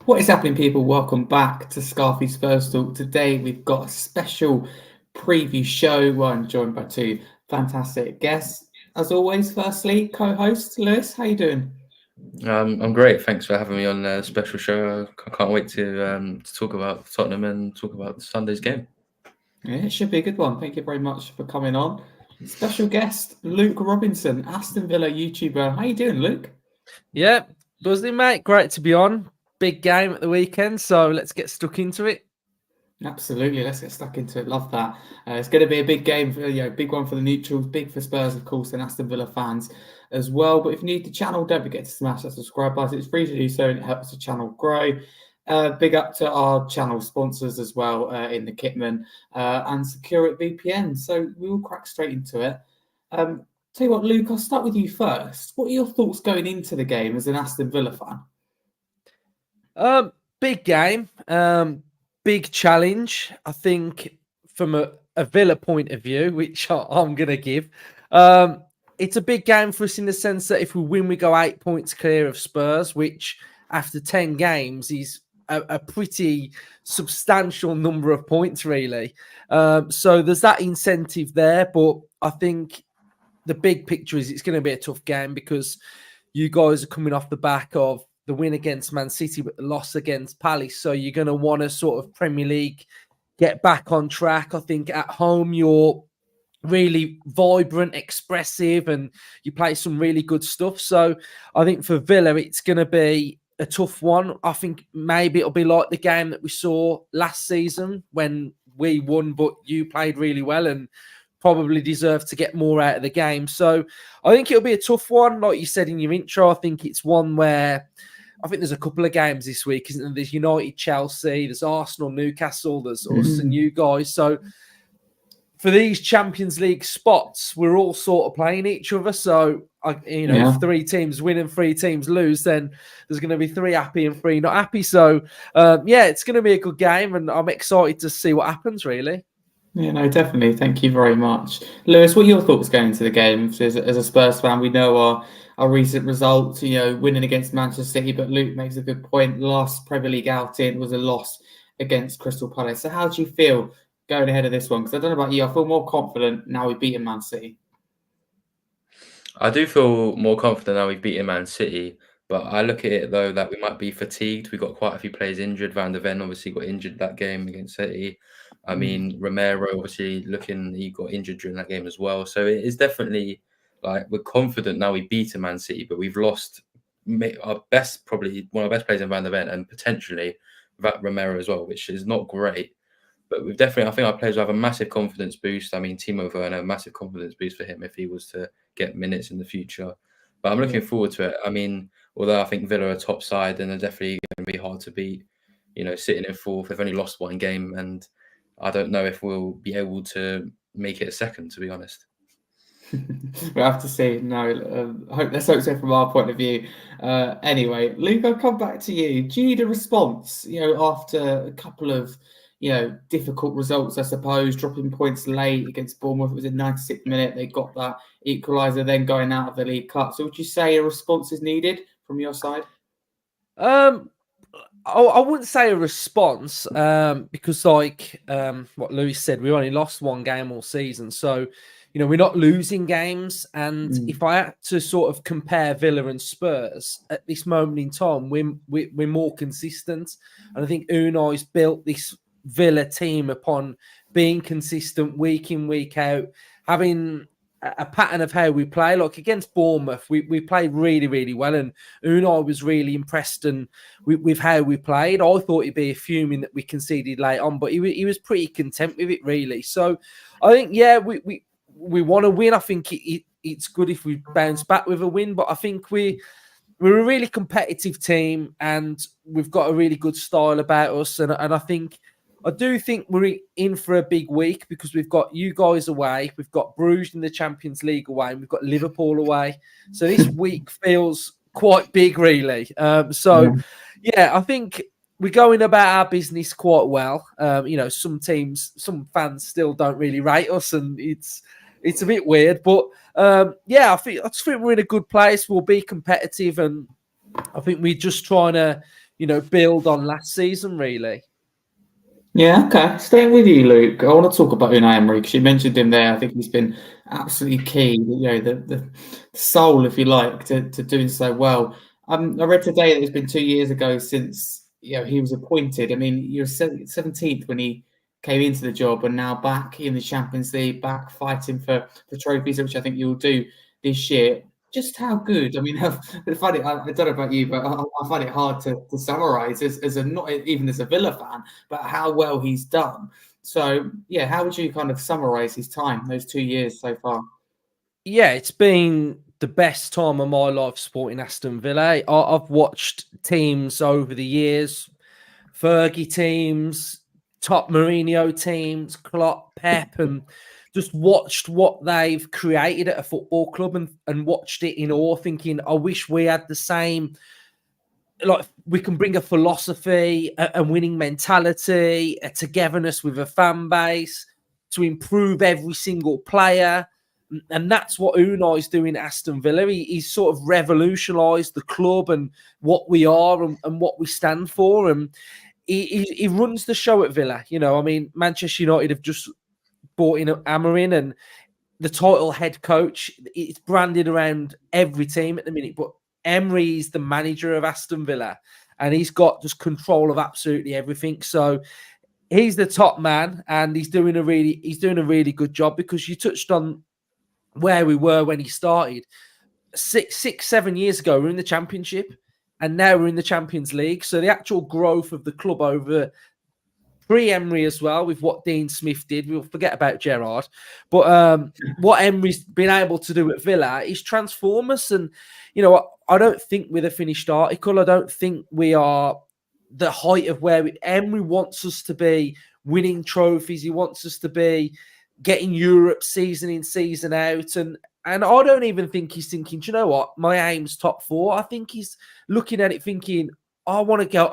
What is happening, people? Welcome back to Scarfe Spurs Talk. Today we've got a special preview show where I'm joined by two fantastic guests. As always, firstly, co-host Lewis, how you doing? I'm great. Thanks for having me on a special show. I can't wait to talk about Tottenham and talk about Sunday's game. Yeah, it should be a good one. Thank you very much for coming on. Special guest Luke Robinson, Aston Villa YouTuber. How you doing, Luke? Yeah, buzzing, mate. Great to be on. Big game at the weekend, so let's get stuck into it. Absolutely, let's get stuck into it. Love that. It's going to be a big game, big one for the neutrals, big for Spurs, of course, and Aston Villa fans as well. But if you need the channel, don't forget to smash that subscribe button. It's free to do so, and it helps the channel grow. Big up to our channel sponsors as well in the Kitman and Secure VPN. So we will crack straight into it. Tell you what, Luke, I'll start with you first. What are your thoughts going into the game as an Aston Villa fan? Big game. Big challenge, I think, from a Villa point of view, which I'm going to give. It's a big game for us in the sense that if we win, we go 8 points clear of Spurs, which after 10 games is a pretty substantial number of points, really. So there's that incentive there. But I think the big picture is it's going to be a tough game because you guys are coming off the back of the win against Man City, but the loss against Palace. So you're going to want to sort of Premier League get back on track. I think at home you're really vibrant, expressive, and you play some really good stuff. So I think for Villa, it's going to be a tough one. I think maybe it'll be like the game that we saw last season when we won, but you played really well and probably deserve to get more out of the game. So I think it'll be a tough one. Like you said in your intro, I think it's one where I think there's a couple of games this week, isn't there? There's United, Chelsea, there's Arsenal, Newcastle, there's us and you guys. So for these Champions League spots, we're all sort of playing each other. So, if 3 teams win and 3 teams lose, then there's going to be 3 happy and 3 not happy. So, it's going to be a good game, and I'm excited to see what happens, really. Yeah, no, definitely. Thank you very much. Lewis, what are your thoughts going into the game? As a Spurs fan, we know our recent results, winning against Manchester City, but Luke makes a good point. Last Premier League outing was a loss against Crystal Palace. So how do you feel going ahead of this one? Because I don't know about you, I feel more confident now we've beaten Man City. I do feel more confident now we've beaten Man City, but I look at it though that we might be fatigued. We got quite a few players injured. Van der Ven obviously got injured that game against City. I mean, Romero obviously he got injured during that game as well. So it is definitely like we're confident now we beat a Man City, but we've lost probably one of our best players in Van der Ven and potentially that Romero as well, which is not great. But we've definitely, I think our players will have a massive confidence boost. I mean, Timo Werner, a massive confidence boost for him if he was to get minutes in the future. But I'm looking forward to it. I mean, although I think Villa are top side and they're definitely going to be hard to beat, sitting in 4th, they've only lost 1 game. And I don't know if we'll be able to make it a second, to be honest. We'll have to see. No, let's hope so from our point of view. Anyway, Luke, I'll come back to you. Do you need a response, after a couple of, difficult results, I suppose, dropping points late against Bournemouth? It was in 96th minute. They got that equaliser, then going out of the League Cup. So would you say a response is needed from your side? I wouldn't say a response because, like what Lewis said, we only lost 1 game all season. So, we're not losing games. And if I had to sort of compare Villa and Spurs at this moment in time, we're more consistent. And I think Unai's built this Villa team upon being consistent week in, week out, having a pattern of how we play. Like against Bournemouth, we played really, really well, and Unai was really impressed and with how we played. I thought he'd be fuming that we conceded late on, but he was pretty content with it, really. So I think, we want to win. I think it's good if we bounce back with a win, but I think we're a really competitive team and we've got a really good style about us, and I do think we're in for a big week because we've got you guys away, we've got Bruges in the Champions League away, and we've got Liverpool away. So this week feels quite big, really. I think we're going about our business quite well. Some fans still don't really rate us, and it's a bit weird. But I just think we're in a good place. We'll be competitive, and I think we're just trying to build on last season, really. Yeah, okay. Staying with you, Luke. I want to talk about Unai Emery because you mentioned him there. I think he's been absolutely key, the soul, if you like, to doing so well. I read today that it's been 2 years ago since he was appointed. I mean, you're 17th when he came into the job, and now back in the Champions League, back fighting for trophies, which I think you'll do this year. Just how good? I mean, I find it. I don't know about you, but I find it hard to summarise as a not even as a Villa fan, but how well he's done. So, yeah, how would you kind of summarise his time, those 2 years so far? Yeah, it's been the best time of my life supporting Aston Villa. I've watched teams over the years, Fergie teams, top Mourinho teams, Klopp, Pep, and just watched what they've created at a football club and watched it in awe, thinking, I wish we had the same. Like, we can bring a philosophy, a winning mentality, a togetherness with a fan base to improve every single player. And that's what Unai's doing at Aston Villa. He's sort of revolutionised the club and what we are and what we stand for. And he runs the show at Villa. I mean, Manchester United have just brought in Amorim, and the title head coach. It's branded around every team at the minute, but Emery is the manager of Aston Villa, and he's got just control of absolutely everything. So he's the top man, and he's doing a really good job, because you touched on where we were when he started. 7 years ago, we were in the Championship, and now we're in the Champions League. So the actual growth of the club over pre-Emery as well, with what Dean Smith did. We'll forget about Gerrard. But what Emery's been able to do at Villa is transform us. And, I don't think we're the finished article. I don't think we are the height of where Emery wants us to be, winning trophies. He wants us to be getting Europe season in, season out. And I don't even think he's thinking, do you know what? My aim's top 4. I think he's looking at it thinking, I want to go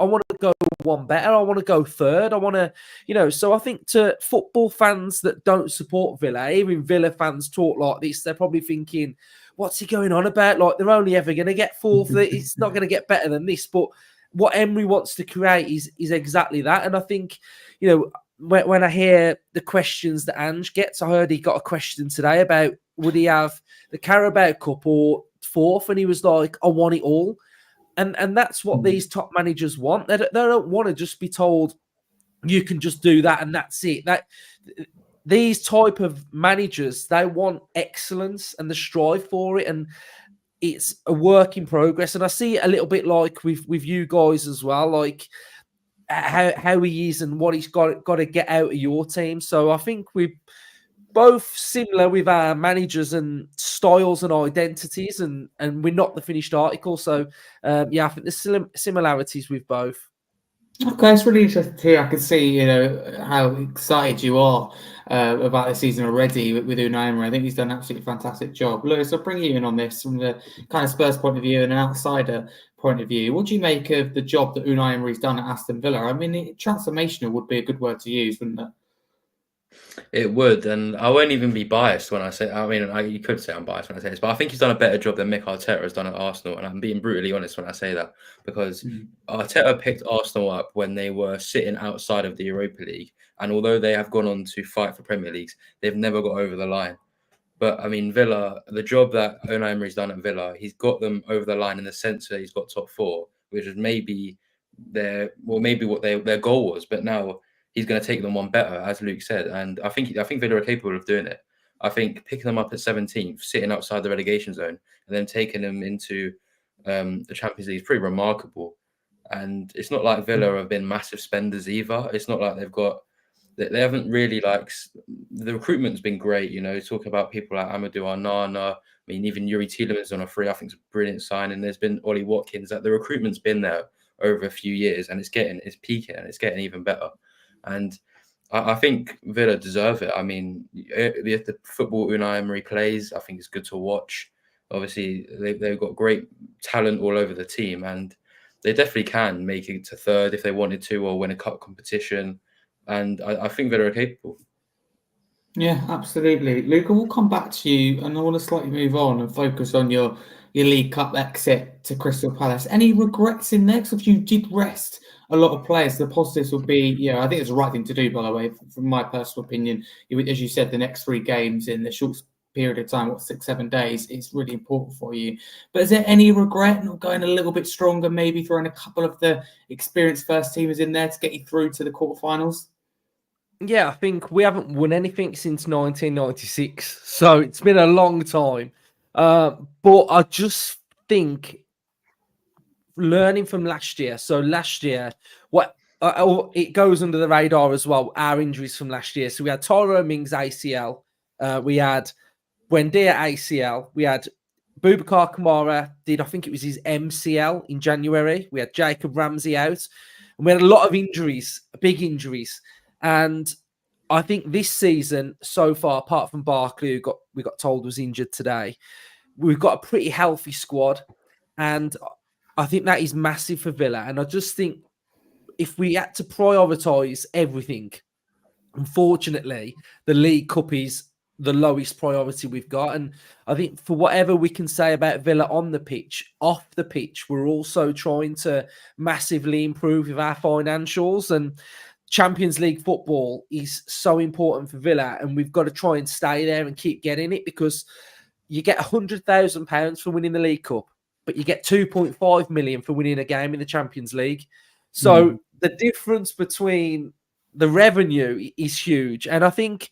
one better. I want to go third. I want to, so I think to football fans that don't support Villa, even Villa fans talk like this, they're probably thinking, what's he going on about? Like, they're only ever going to get 4th. It's not going to get better than this. But what Emery wants to create is exactly that. And I think, when I hear the questions that Ange gets, I heard he got a question today about would he have the Carabao Cup or 4th? And he was like, I want it all. And that's what these top managers want. They don't want to just be told you can just do that and that's it. These type of managers, they want excellence and they strive for it, and it's a work in progress. And I see it a little bit like with you guys as well, like how he is and what he's got to get out of your team. So I think we're both similar with our managers and styles and identities, and we're not the finished article. So I think there's similarities with both. Okay, it's really interesting to hear. I can see, how excited you are about the season already with Unai Emery. I think he's done an absolutely fantastic job. Lewis, I'll bring you in on this from the kind of Spurs point of view and an outsider point of view. What do you make of the job that Unai Emery's done at Aston Villa? I mean, transformational would be a good word to use, wouldn't it? It would, and I won't even be biased when I say. I mean, you could say I'm biased when I say this, but I think he's done a better job than Mikel Arteta has done at Arsenal, and I'm being brutally honest when I say that, because Arteta picked Arsenal up when they were sitting outside of the Europa League, and although they have gone on to fight for Premier Leagues, they've never got over the line. But I mean, Villa, the job that Unai Emery's done at Villa, he's got them over the line in the sense that he's got top 4, which is maybe what their goal was, but now he's going to take them one better, as Luke said, and I think Villa are capable of doing it. I think picking them up at 17th, sitting outside the relegation zone, and then taking them into the Champions League is pretty remarkable. And it's not like Villa have been massive spenders either. It's not like they haven't really the recruitment's been great. Talk about people like Amadou Onana. I mean, even Yuri Tielemans on a free, I think it's a brilliant sign. And there's been Ollie Watkins. That the recruitment's been there over a few years, and it's peaking, and it's getting even better. And I think Villa deserve it. I mean, the football Unai Emery plays, I think it's good to watch. Obviously, they've got great talent all over the team, and they definitely can make it to third if they wanted to, or win a cup competition. And I think Villa are capable. Yeah, absolutely. Luca, we'll come back to you, and I want to slightly move on and focus on your your League Cup exit to Crystal Palace. Any regrets in there? Because you did rest a lot of players. The positives would be, I think it's the right thing to do, by the way, from my personal opinion. As you said, the next 3 games in the short period of time, 6-7 days, is really important for you. But is there any regret not going a little bit stronger, maybe throwing a couple of the experienced first teamers in there to get you through to the quarterfinals? Yeah, I think we haven't won anything since 1996, so it's been a long time. But I just think learning from last year. So last year, it goes under the radar as well. Our injuries from last year. So we had Tyrone Mings ACL, we had Buendia ACL, we had Boubacar Kamara I think it was his MCL in January. We had Jacob Ramsey out, and we had a lot of injuries, big injuries. And I think this season so far, apart from Barkley, who we got told was injured today, we've got a pretty healthy squad, and I think that is massive for Villa. And I just think if we had to prioritise everything, unfortunately, the League Cup is the lowest priority we've got. And I think for whatever we can say about Villa on the pitch, off the pitch, we're also trying to massively improve with our financials. And Champions League football is so important for Villa, and we've got to try and stay there and keep getting it, because you get £100,000 for winning the League Cup, but you get 2.5 million for winning a game in the Champions League. So the difference between the revenue is huge. And I think,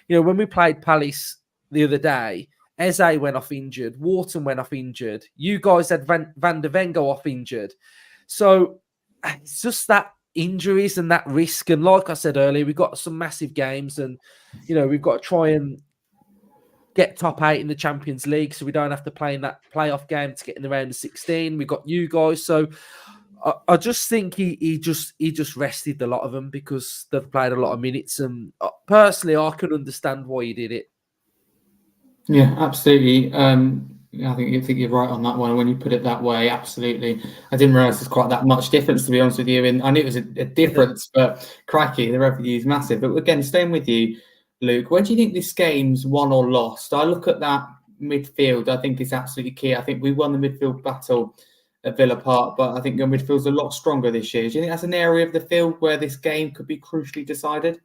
when we played Palace the other day, Eze went off injured, Wharton went off injured, you guys had Van der Ven go off injured. So it's just that injuries and that risk. And like I said earlier, we've got some massive games, and, we've got to try and get top 8 in the Champions League, so we don't have to play in that playoff game to get in the round of 16. We've got you guys. So I just think he just rested a lot of them because they've played a lot of minutes. And personally, I could understand why he did it. Yeah, absolutely. I think you're right on that one. When you put it that way, absolutely. I didn't realise there's quite that much difference, to be honest with you. And I knew it was a difference, but crikey, the revenue is massive. But again, staying with you, Luke, where do you think this game's won or lost? I look at that midfield. I think it's absolutely key. I think we won the midfield battle at Villa Park, but I think your midfield's a lot stronger this year. Do you think that's an area of the field where this game could be crucially decided?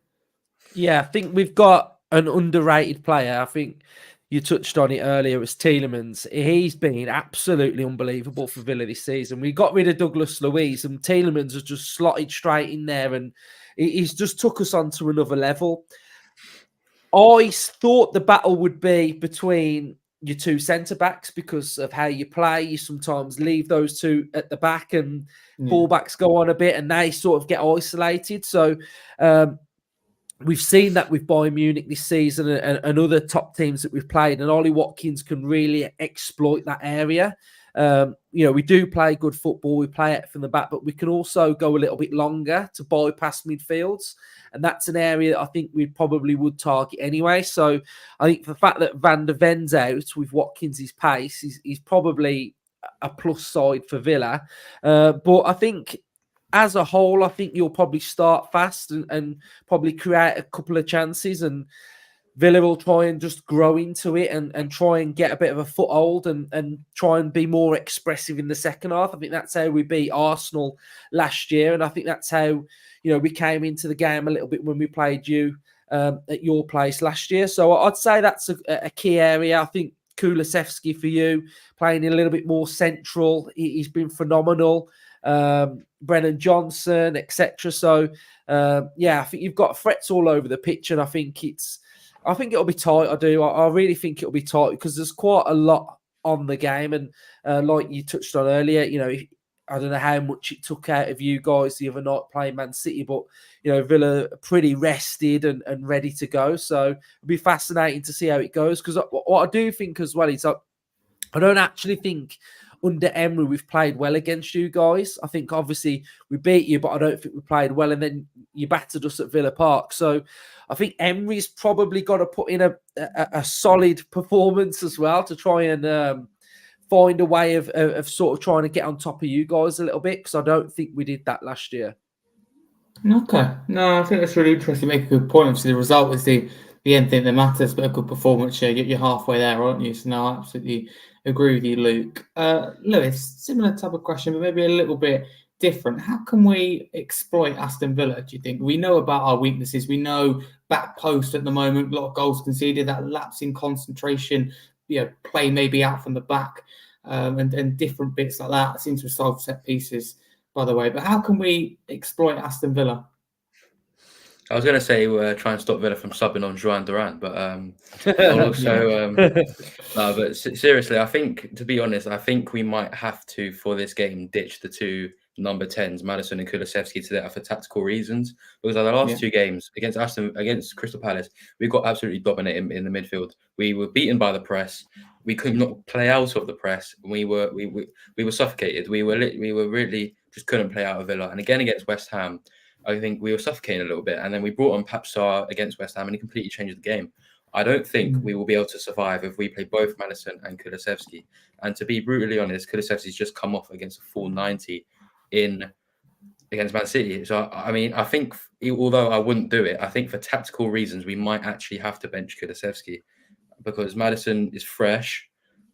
Yeah, I think we've got an underrated player. I think you touched on it earlier. It was Tielemans. He's been absolutely unbelievable for Villa this season. We got rid of Douglas Luiz, and Tielemans has just slotted straight in there, and he's just took us on to another level. I thought the battle would be between your 2 centre-backs because of how you play. You sometimes leave those 2 at the back, and full-backs go on a bit, and they sort of get isolated. So we've seen that with Bayern Munich this season and other top teams that we've played, and Ollie Watkins can really exploit that area. We do play good football. We play it from the back, but we can also go a little bit longer to bypass midfields. And that's an area that I think we probably would target anyway. So I think the fact that Van der Ven's out with Watkins' pace is probably a plus side for Villa. But I think as a whole, I think you'll probably start fast and probably create a couple of chances, and Villa will try and just grow into it and try and get a bit of a foothold and try and be more expressive in the second half. I think that's how we beat Arsenal last year. And I think that's how, we came into the game a little bit when we played you at your place last year. So I'd say that's a key area. I think Kulusevski for you, playing a little bit more central. He's been phenomenal. Brennan Johnson, etc. So, I think you've got threats all over the pitch, and I think it'll be tight. I really think it'll be tight because there's quite a lot on the game. And like you touched on earlier, I don't know how much it took out of you guys the other night playing Man City, but, Villa are pretty rested and ready to go. So it'll be fascinating to see how it goes. Because what I do think as well is I don't actually think under Emery we've played well against you guys. I think obviously we beat you, but I don't think we played well. And then you battered us at Villa Park. So I think Emery's probably got to put in a solid performance as well to try and find a way of sort of trying to get on top of you guys a little bit, because I don't think we did that last year. Okay. No, I think that's really interesting. You make a good point. Obviously, the result is the end thing that matters, but a good performance. You're halfway there, aren't you? So, no, I absolutely agree with you, Luke. Lewis, similar type of question, but maybe a little bit different. How can we exploit Aston Villa, do you think? We know about our weaknesses. We know back post at the moment, a lot of goals conceded, that lapse in concentration, play maybe out from the back, and different bits like that. Seems to resolve set pieces, by the way. But how can we exploit Aston Villa? I was going to say try and stop Villa from subbing on Joan Duran, but I'll also no. But seriously, I think, to be honest, I think we might have to, for this game, ditch the two number 10s, Maddison and Kulusevski, to that for tactical reasons. Because the last two games against Crystal Palace, we got absolutely dominated in the midfield. We were beaten by the press. We could not play out of the press. We were suffocated. We really just couldn't play out of Villa. And again against West Ham, I think we were suffocating a little bit. And then we brought on Papsar against West Ham, and he completely changed the game. I don't think we will be able to survive if we play both Maddison and Kulusevski. And to be brutally honest, Kulusevski's just come off against a full 90 against Man City. So, I mean, I think, although I wouldn't do it, I think for tactical reasons, we might actually have to bench Kulusevski, because Maddison is fresh.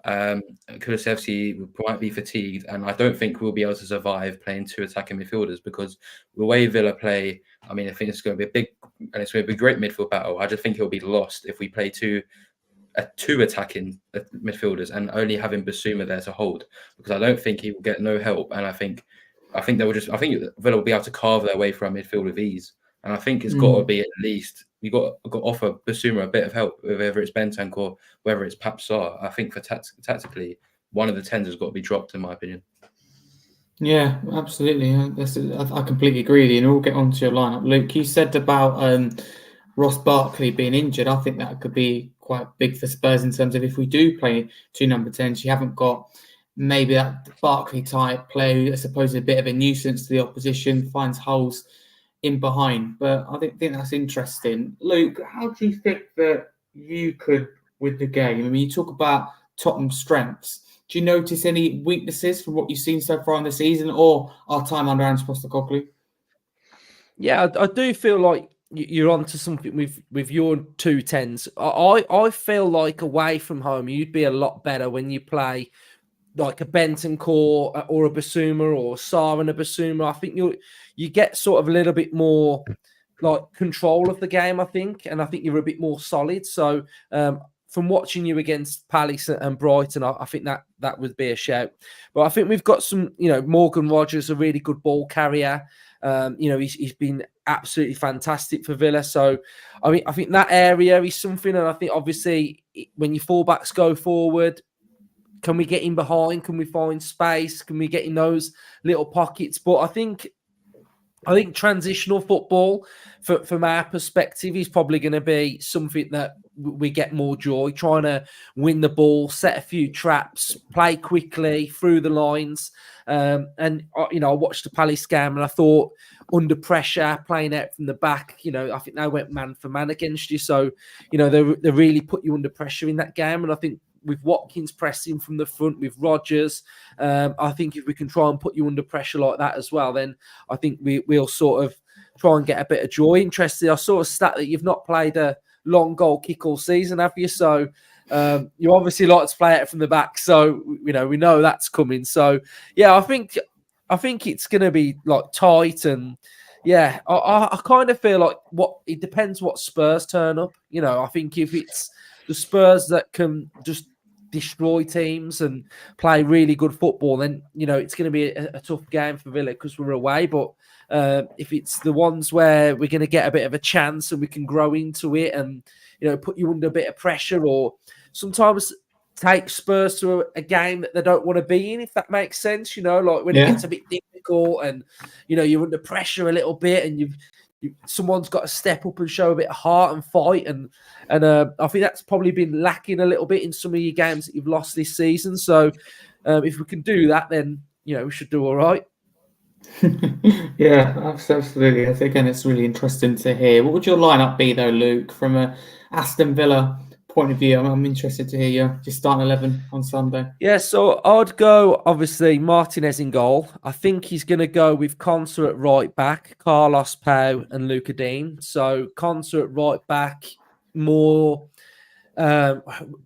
Kulusevski might be fatigued, and I don't think we'll be able to survive playing two attacking midfielders, because the way Villa play, I mean, I think it's going to be it's going to be a great midfield battle. I just think it'll be lost if we play two attacking midfielders and only having Basuma there to hold, because I don't think he will get no help, and I think Villa will be able to carve their way through our midfield with ease. And I think it's got to be at least, you got to offer Basuma a bit of help, whether it's Bentancur or whether it's Papsar. I think for tactically, one of the 10s has got to be dropped, in my opinion. Yeah, absolutely. I completely agree with you. And we'll get onto your lineup. Luke, you said about Ross Barkley being injured. I think that could be quite big for Spurs in terms of if we do play two number 10s, you haven't got maybe that Barkley type player, I suppose, a bit of a nuisance to the opposition, finds holes in behind. But I think that's interesting. Luke, how do you think that you could with the game? I mean, you talk about Tottenham's strengths. Do you notice any weaknesses from what you've seen so far in the season or our time under Ange Postecoglou? Yeah, I do feel like you're onto something with your two 10s. I feel like away from home, you'd be a lot better when you play like a Bentancur or a Basuma or Sarr and a Basuma. I think you get sort of a little bit more like control of the game, I think, and I think you're a bit more solid. So from watching you against Palace and Brighton, I think that would be a shout. But I think we've got some, Morgan Rogers, a really good ball carrier. He's been absolutely fantastic for Villa. So, I mean, I think that area is something, and I think obviously when your fullbacks go forward, can we get in behind? Can we find space? Can we get in those little pockets? But I think transitional football, from our perspective, is probably going to be something that we get more joy, trying to win the ball, set a few traps, play quickly through the lines. I watched the Palace game and I thought under pressure, playing out from the back, I think they went man for man against you. So, they really put you under pressure in that game. And I think with Watkins pressing from the front, with Rodgers, I think if we can try and put you under pressure like that as well, then I think we'll sort of try and get a bit of joy. Interesting, I saw a stat that you've not played a long goal kick all season, have you? So you obviously like to play it from the back. So, we know that's coming. So, yeah, I think it's going to be like tight. And, yeah, I kind of feel like it depends what Spurs turn up. I think if it's the Spurs that can just destroy teams and play really good football, then it's going to be a tough game for Villa because we're away. But if it's the ones where we're going to get a bit of a chance and we can grow into it and put you under a bit of pressure, or sometimes take Spurs to a game that they don't want to be in, if that makes sense. Like when it gets a bit difficult and you're under pressure a little bit and someone's got to step up and show a bit of heart and fight, and I think that's probably been lacking a little bit in some of your games that you've lost this season. So if we can do that, then we should do all right. Yeah, absolutely. Again, it's really interesting to hear. What would your lineup be, though, Luke, from a Aston Villa point of view? I'm interested to hear you just starting 11 on Sunday. Yeah, so I'd go, obviously, Martinez in goal. I think he's going to go with Konsa at right back, Carlos Pau and Luca Dean. So Konsa at right back, more um,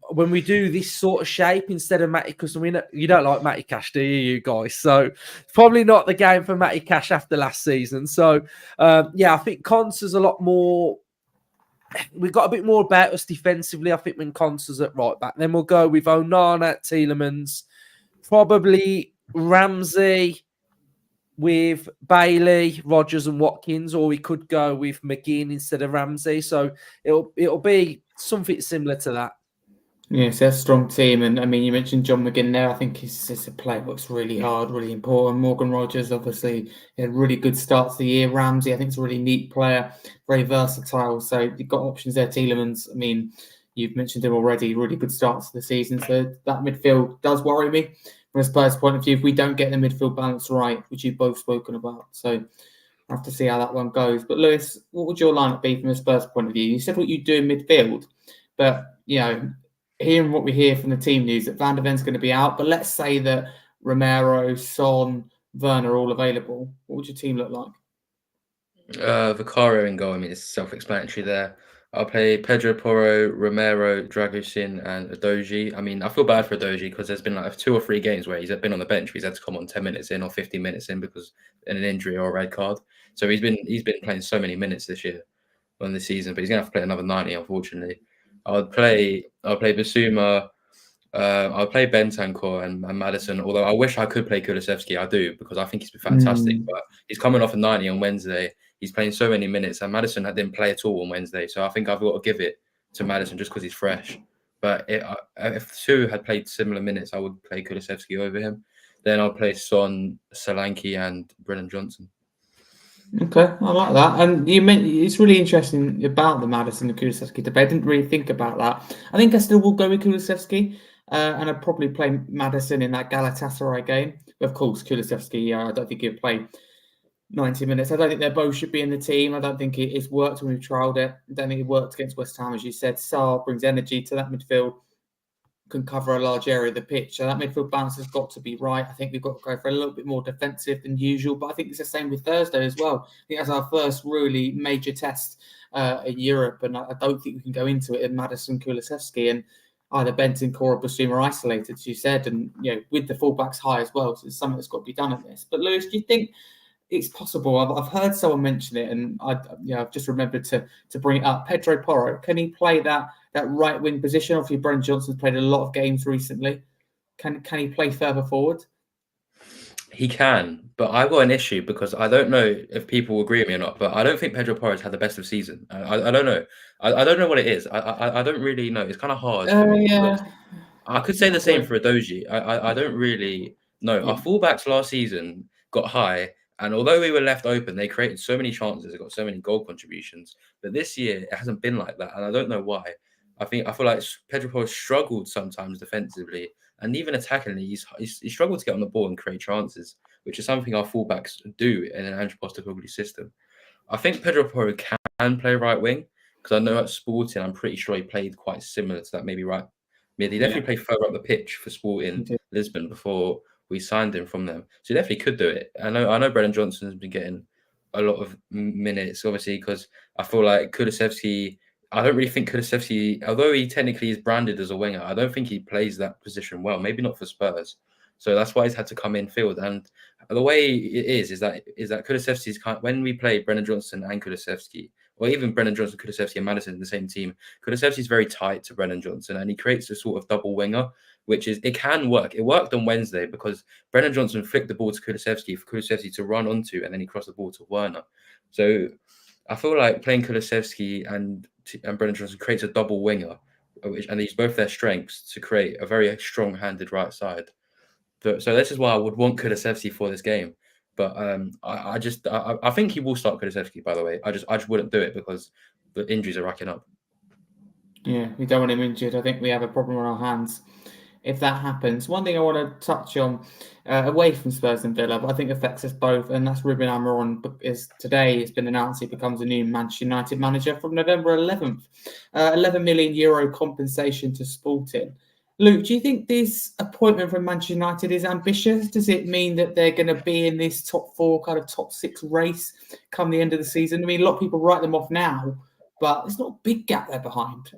when we do this sort of shape instead of Matty, because we know you don't like Matty Cash, do you guys? So probably not the game for Matty Cash after last season. So yeah, I think Conser's a lot more. We've got a bit more about us defensively, I think, when Conser's at right back. Then we'll go with Onana, Tielemans, probably Ramsey with Bailey, Rogers, and Watkins, or we could go with McGinn instead of Ramsey. So it'll be something similar to that. Yes, they're a strong team, and I mean, you mentioned John McGinn there. I think he's a player works really hard, really important. Morgan Rogers, obviously, had a really good start to the year. Ramsey, I think, is a really neat player, very versatile. So you've got options there. Tielemans, I mean, you've mentioned him already. Really good start to the season. So that midfield does worry me from a Spurs point of view. If we don't get the midfield balance right, which you've both spoken about, so I have to see how that one goes. But Lewis, what would your lineup be from a Spurs point of view? You said what you do in midfield, but hearing what we hear from the team news that Van der Ven's going to be out, but let's say that Romero, Son, Werner are all available. What would your team look like? Vicario in goal. I mean, it's self-explanatory there. I'll play Pedro Porro, Romero, Dragusin, and Adoji. I mean, I feel bad for Adoji because there's been like 2 or 3 games where he's been on the bench. He's had to come on 10 minutes in or 15 minutes in because of an injury or a red card. So he's been playing so many minutes this year on the season, but he's gonna have to play another 90, unfortunately. I'll play Bissouma. I'll play Bentancur and Maddison. Although I wish I could play Kulusevski, I do because I think he's been fantastic. But he's coming off a 90 on Wednesday. He's playing so many minutes, and Maddison didn't play at all on Wednesday. So I think I've got to give it to Maddison just because he's fresh. But if 2 had played similar minutes, I would play Kulusevski over him. Then I'll play Son, Solanke, and Brennan Johnson. Okay, I like that. And you meant it's really interesting about the Maddison and Kulusevski debate. I didn't really think about that. I think I still will go with Kulusevski, and I'd probably play Maddison in that Galatasaray game. Of course, Kulusevski, I don't think he'll play 90 minutes. I don't think they both should be in the team. I don't think it's worked when we've trialled it. I don't think it worked against West Ham, as you said. Sarr brings energy to that midfield, can cover a large area of the pitch. So that midfield balance has got to be right. I think we've got to go for a little bit more defensive than usual, but I think it's the same with Thursday as well. I think that's our first really major test in Europe, and I don't think we can go into it in Maddison, Kulusevski, and either Bentancur or Bissouma isolated, as you said, and with the fullbacks high as well. So it's something that's got to be done at this. But Lewis, do you think it's possible? I've heard someone mention it, and I've just remembered to bring it up. Pedro Porro, can he play that right wing position? Obviously, Brennan Johnson's played a lot of games recently. Can he play further forward? He can, but I've got an issue because I don't know if people will agree with me or not. But I don't think Pedro Porro's had the best of season. I don't know. I don't know what it is. I don't really know. It's kind of hard for me. I could say the same for Adoji. I don't really know. Our fullbacks last season got high, and although we were left open, they created so many chances. They got so many goal contributions. But this year, it hasn't been like that, and I don't know why. I feel like Pedro Porro struggled sometimes defensively, and even attackingly, he struggled to get on the ball and create chances, which is something our fullbacks do in an Ange Postecoglou system. I think Pedro Porro can play right wing because I know at Sporting, I'm pretty sure he played quite similar to that, maybe right mid. He definitely played further up the pitch for Sporting Lisbon before we signed him from them, so he definitely could do it. I know Brennan Johnson has been getting a lot of minutes, obviously, because I feel like Kulusevski. I don't really think Kulusevski, although he technically is branded as a winger, I don't think he plays that position well. Maybe not for Spurs. So that's why he's had to come in field. And the way it is that Kulusevski's when we play Brennan Johnson and Kulusevski, or even Brennan Johnson, Kulusevski, and Maddison in the same team, Kulusevski's very tight to Brennan Johnson, and he creates a sort of double winger, which is it can work. It worked on Wednesday because Brennan Johnson flicked the ball to Kulusevski for Kulusevski to run onto, and then he crossed the ball to Werner. So I feel like playing Kulusevski and Brennan Johnson creates a double winger, and they use both their strengths to create a very strong-handed right side. So this is why I would want Kulusevski for this game. But I think he will start Kulusevski, by the way. I just wouldn't do it because the injuries are racking up. Yeah, we don't want him injured. I think we have a problem on our hands if that happens. One thing I want to touch on, away from Spurs and Villa, but I think affects us both, and that's Ruben Amorim. Is today it's been announced he becomes a new Manchester United manager from November 11th. 11 million euro compensation to Sporting. Luke, do you think this appointment from Manchester United is ambitious? Does it mean that they're going to be in this top 4, kind of top 6 race come the end of the season? I mean, a lot of people write them off now, but there's not a big gap there behind.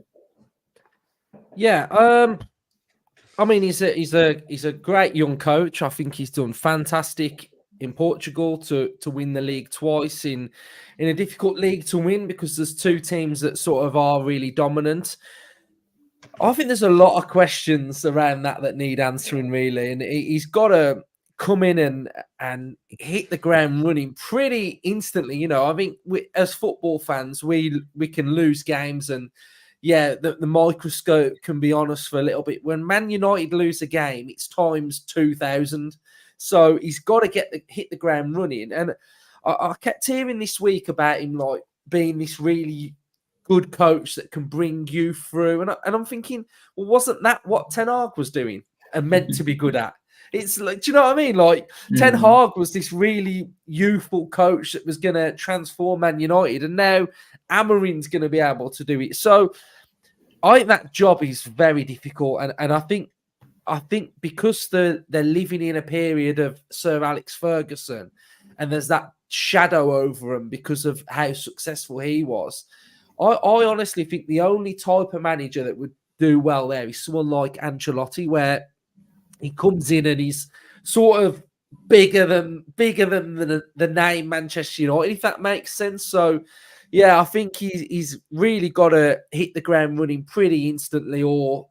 Yeah, I mean, he's a great young coach. I think he's done fantastic in Portugal to win the league twice in a difficult league to win because there's two teams that sort of are really dominant. I think there's a lot of questions around that need answering really, and he's got to come in and hit the ground running pretty instantly. You know, I think as football fans, we can lose games, and yeah, the microscope can be on us for a little bit. When Man United lose a game, it's times 2,000. So he's got to hit the ground running, and I kept hearing this week about him like being this really good coach that can bring you through. And I'm thinking, well, wasn't that what Ten Hag was doing and meant to be good at? It's like, do you know what I mean? Like Ten Hag was this really youthful coach that was going to transform Man United, and now Amorim's going to be able to do it. So I think that job is very difficult, and I think because they're living in a period of Sir Alex Ferguson, and there's that shadow over them because of how successful he was. I honestly think the only type of manager that would do well there is someone like Ancelotti, where he comes in and he's sort of bigger than the name Manchester United, if that makes sense. So, yeah, I think he's really got to hit the ground running pretty instantly, or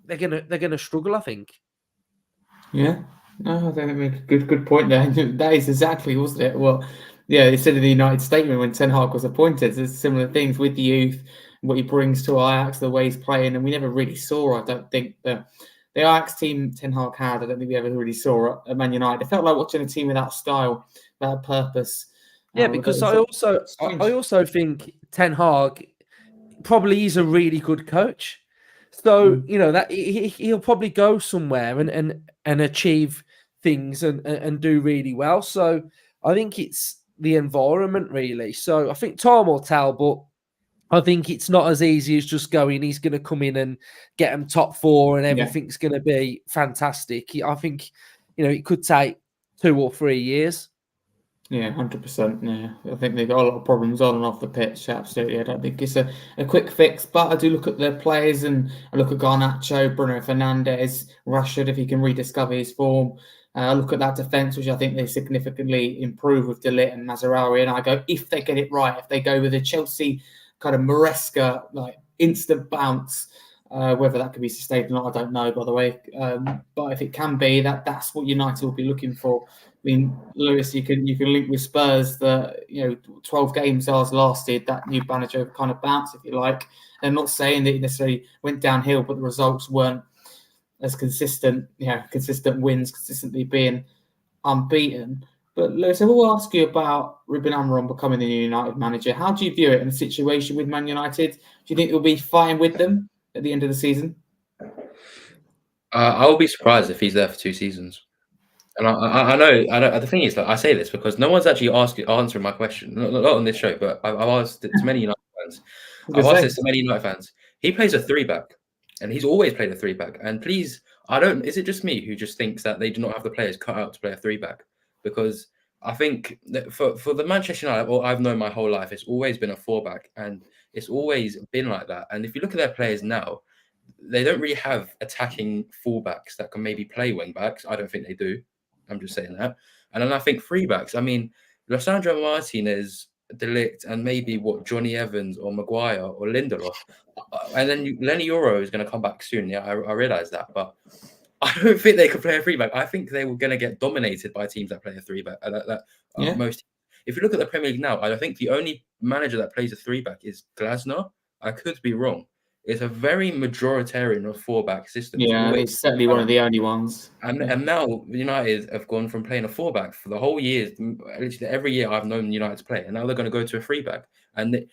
they're gonna struggle, I think. Yeah, no, I think that makes a good point there. That is exactly, wasn't it? Well, yeah, they said in the United statement when Ten Hag was appointed, there's similar things with the youth, what he brings to Ajax, the way he's playing, and we never really saw. I don't think the Ajax team Ten Hag had. I don't think we ever really saw at Man United. It felt like watching a team without style, without purpose. Yeah, because I also think Ten Hag probably is a really good coach. So you know that he'll probably go somewhere and achieve things and do really well. So I think it's the environment really. So I think time will tell, but I think it's not as easy as just going. He's going to come in and get them top four, and everything's going to be fantastic. I think it could take 2 or 3 years. Yeah, 100%. Yeah, I think they've got a lot of problems on and off the pitch. Absolutely, I don't think it's a quick fix. But I do look at their players, and I look at Garnacho, Bruno Fernandes, Rashford if he can rediscover his form. I look at that defence, which I think they significantly improve with De Ligt and Mazraoui, and I go, if they get it right, if they go with a Chelsea kind of Maresca like instant bounce. Whether that can be sustained or not, I don't know, by the way. But if it can be, that's what United will be looking for. I mean, Lewis, you can link with Spurs that 12 games ours lasted, that new manager kind of bounce, if you like. I'm not saying that it necessarily went downhill, but the results weren't as consistent. Consistent wins, consistently being unbeaten. But Lewis, I will ask you about Ruben Amorim becoming the new United manager. How do you view it in the situation with Man United? Do you think he'll be fine with them at the end of the season? I will be surprised if he's there for 2 seasons. And I know. The thing is that I say this because no one's actually answering my question. Not on this show, but I've asked it to many United fans. I've asked this to many United fans. He plays a 3-back, and he's always played a 3-back. And please, is it just me who just thinks that they do not have the players cut out to play a 3-back? Because I think that for the Manchester United, or I've known my whole life, it's always been a 4-back, and it's always been like that. And if you look at their players now, they don't really have attacking fullbacks that can maybe play wing backs. I don't think they do. I'm just saying that. And then I think 3-backs. I mean, Lissandro Martinez, De Ligt, and maybe Johnny Evans or Maguire or Lindelof. And then Lenny Euro is going to come back soon. Yeah, I realize that. But I don't think they could play a 3-back. I think they were going to get dominated by teams that play a 3-back. Most. If you look at the Premier League now, I think the only manager that plays a 3-back is Glasner. I could be wrong. It's a very majoritarian of 4-back system. Yeah, it's certainly one of the only ones. And now United have gone from playing a 4-back for the whole year. Literally every year I've known United to play, and now they're going to go to a 3-back. And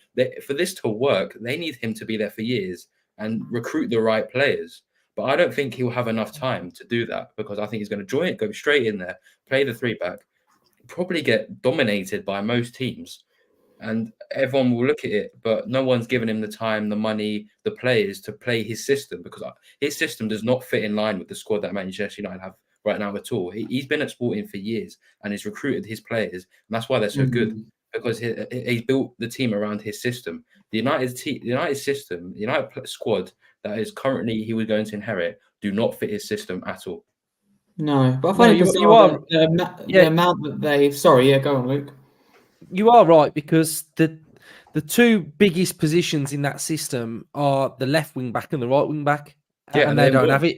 for this to work, they need him to be there for years and recruit the right players. But I don't think he'll have enough time to do that, because I think he's going to join it, go straight in there, play the 3-back, probably get dominated by most teams. And everyone will look at it, but no one's given him the time, the money, the players to play his system, because his system does not fit in line with the squad that Manchester United have right now at all. He's been at Sporting for years and he's recruited his players, and that's why they're so good. because he built the team around his system. The United system, the United squad that is currently he was going to inherit do not fit his system at all. No, but I No, find it you bizarre are. the Yeah, amount that they. Sorry, yeah, go on, Luke. you are right, because the two biggest positions in that system are the left wing back and the right wing back, Yeah, and they don't have it.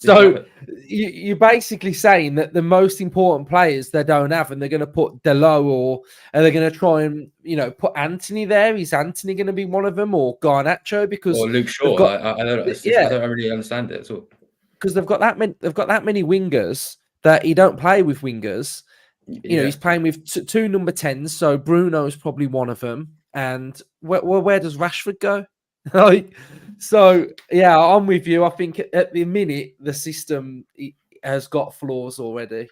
They don't So have it. you're basically saying that the most important players they don't have, and they're going to put Delo, or are they going to try and put Anthony there? Is Anthony going to be one of them, or Garnacho? Because Or Luke they've Shaw. got I don't. I yeah, don't really understand it at all. because they've got that many wingers that he don't play with wingers. Yeah. He's playing with two number 10s, so Bruno's probably one of them. And where does Rashford go? So, yeah, I'm with you. I think at the minute, the system has got flaws already.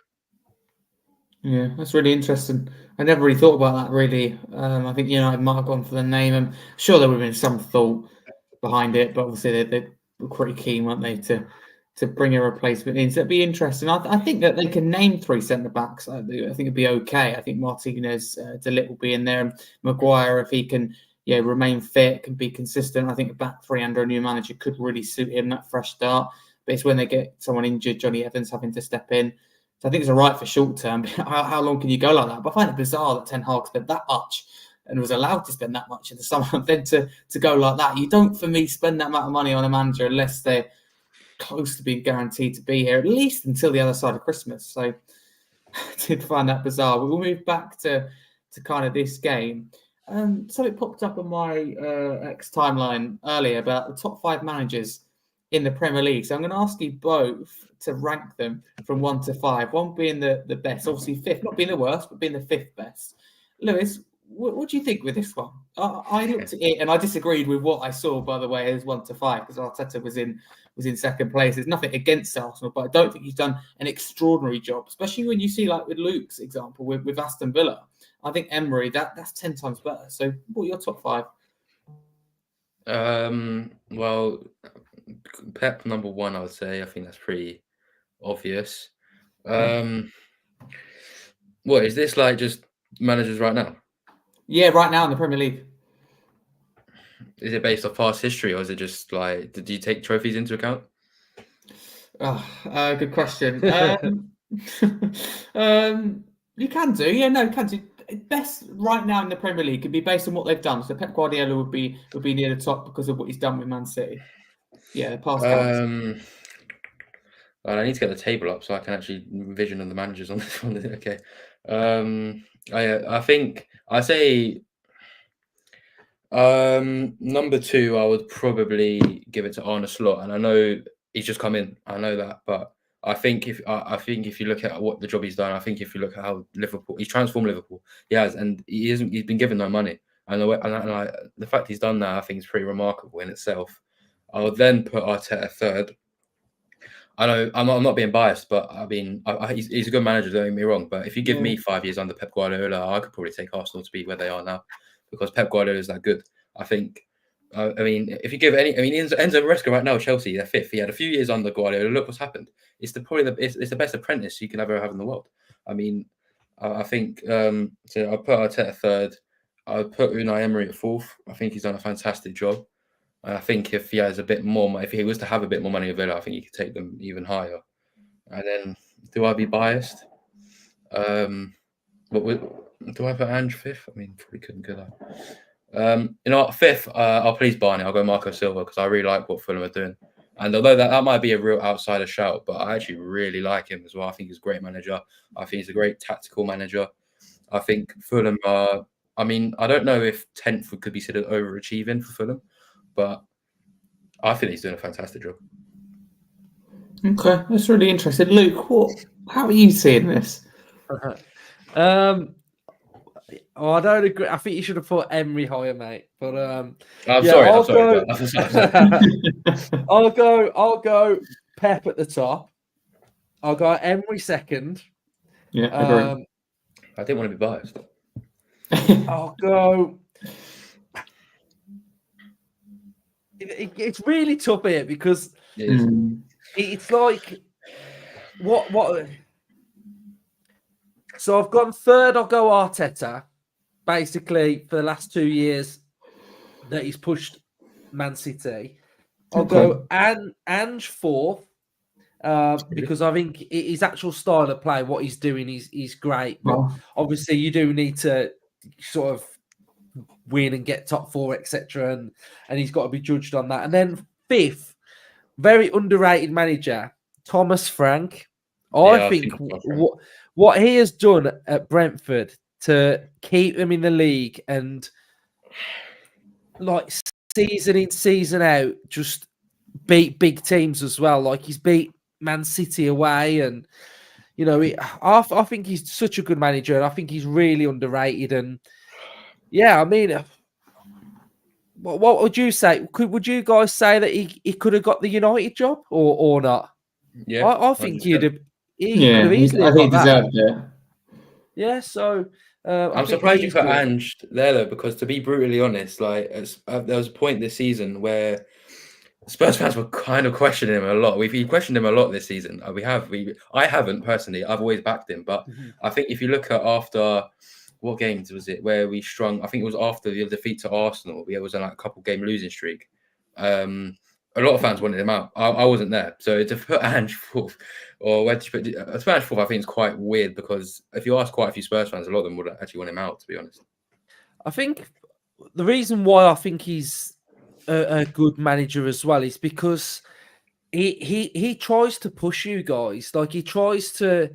Yeah, that's really interesting. I never really thought about that, really. I think United might have gone for the name. I'm sure there would have been some thought behind it, but obviously they were pretty keen, weren't they, to bring a replacement in. So it'd be interesting. I think that they can name 3 centre backs. I think it'd be okay. I think Martinez, De Ligt will be in there, and Maguire, if he can, remain fit, can be consistent. I think a back 3 under a new manager could really suit him, that fresh start. But it's when they get someone injured, Johnny Evans having to step in. So I think it's all right for short term. How long can you go like that? But I find it bizarre that Ten Hag spent that much and was allowed to spend that much in the summer. Then to go like that, you don't, for me, spend that amount of money on a manager unless they're close to being guaranteed to be here, at least until the other side of Christmas. So I did find that bizarre. But we'll move back to kind of this game. So it popped up on my X timeline earlier about the top 5 managers in the Premier League. So I'm going to ask you both to rank them from 1 to 5. 1 being the best, obviously 5th, not being the worst, but being the 5th best. Lewis, what do you think with this one? I looked at it and I disagreed with what I saw, by the way, as 1 to 5, because Arteta was in 2nd place. There's nothing against Arsenal, but I don't think he's done an extraordinary job, especially when you see, like with Luke's example with Aston Villa. I think Emery, that's 10 times better. So what are your top 5? Well, Pep number 1, I would say. I think that's pretty obvious. What is this, like, just managers right now? Yeah, right now in the Premier League. Is it based off past history, or is it just like, did you take trophies into account? Good question. You can do, you can do. Best right now in the Premier League could be based on what they've done. So Pep Guardiola would be near the top because of what he's done with Man City. Yeah, the past counts. Well, I need to get the table up so I can actually envision the managers on this one. Okay. I think I say number 2, I would probably give it to Arne Slot, and I know he's just come in. I know that, but I think if you look at what the job he's done, I think if you look at how he's transformed Liverpool, he has, and he's been given no money, and the fact he's done that, I think is pretty remarkable in itself. I would then put Arteta 3rd. I know I'm not being biased, but I mean he's a good manager. Don't get me wrong, but if you give me 5 years under Pep Guardiola, I could probably take Arsenal to be where they are now, because Pep Guardiola is that good. I think. I mean, if you give Enzo Maresca right now, Chelsea, they're 5th. He had a few years under Guardiola. Look what's happened. It's the best apprentice you can ever have in the world. I mean, I think so. I'll put Arteta 3rd. I would put Unai Emery at 4th. I think he's done a fantastic job. And I think if he has a bit more, if he was to have a bit more money with Villa, I think he could take them even higher. And then, do I be biased? Do I put Ange 5th? I mean, probably couldn't go that. 5th, I'll please Barney. I'll go Marco Silva, because I really like what Fulham are doing. And although that might be a real outsider shout, but I actually really like him as well. I think he's a great manager. I think he's a great tactical manager. I think Fulham are. I mean, I don't know if 10th could be considered overachieving for Fulham, but I think he's doing a fantastic job. Okay, that's really interesting. Luke, how are you seeing this? I don't agree. I think you should have put Emery higher, mate. But I'm sorry. I'll go Pep at the top. I'll go Emery 2nd. Yeah, agree. I didn't want to be biased. I'll go. It's really tough here, because it's like what. So I've gone 3rd. I'll go Arteta. basically for the last 2 years that he's pushed Man City. I'll Okay. go Ange fourth because I think his actual style of play, what he's doing, is great. But Well, obviously, you do need to sort of win and get top four, etc. And he's got to be judged on that. And then fifth, very underrated manager, Thomas Frank. I Yeah, I think think that's right. what he has done at Brentford to keep them in the league and like season in, season out, just beat big teams as well. Like he's beat Man City away, and you know, I think he's such a good manager, and I think he's really underrated. And yeah, I mean, what would you say? Would you guys say that he could have got the United job or not? Yeah, I think he 100%. could have easily I have think got he that. deserved it. Yeah, so I I'm think surprised you put easily. Ange there though, because to be brutally honest, like there was a point this season where Spurs fans were kind of questioning him a lot. We questioned him a lot this season. I haven't personally. I've always backed him, but I think if you look at after what games was it where we strung? I think it was after the defeat to Arsenal. We was on like a couple game losing streak. A lot of fans wanted him out. I wasn't there, so to put Ange fourth, or where to put Ange fourth, I think it's quite weird because if you ask quite a few Spurs fans, a lot of them would actually want him out. To be honest, I think the reason why I think he's a good manager as well is because he tries to push you guys. Like he tries to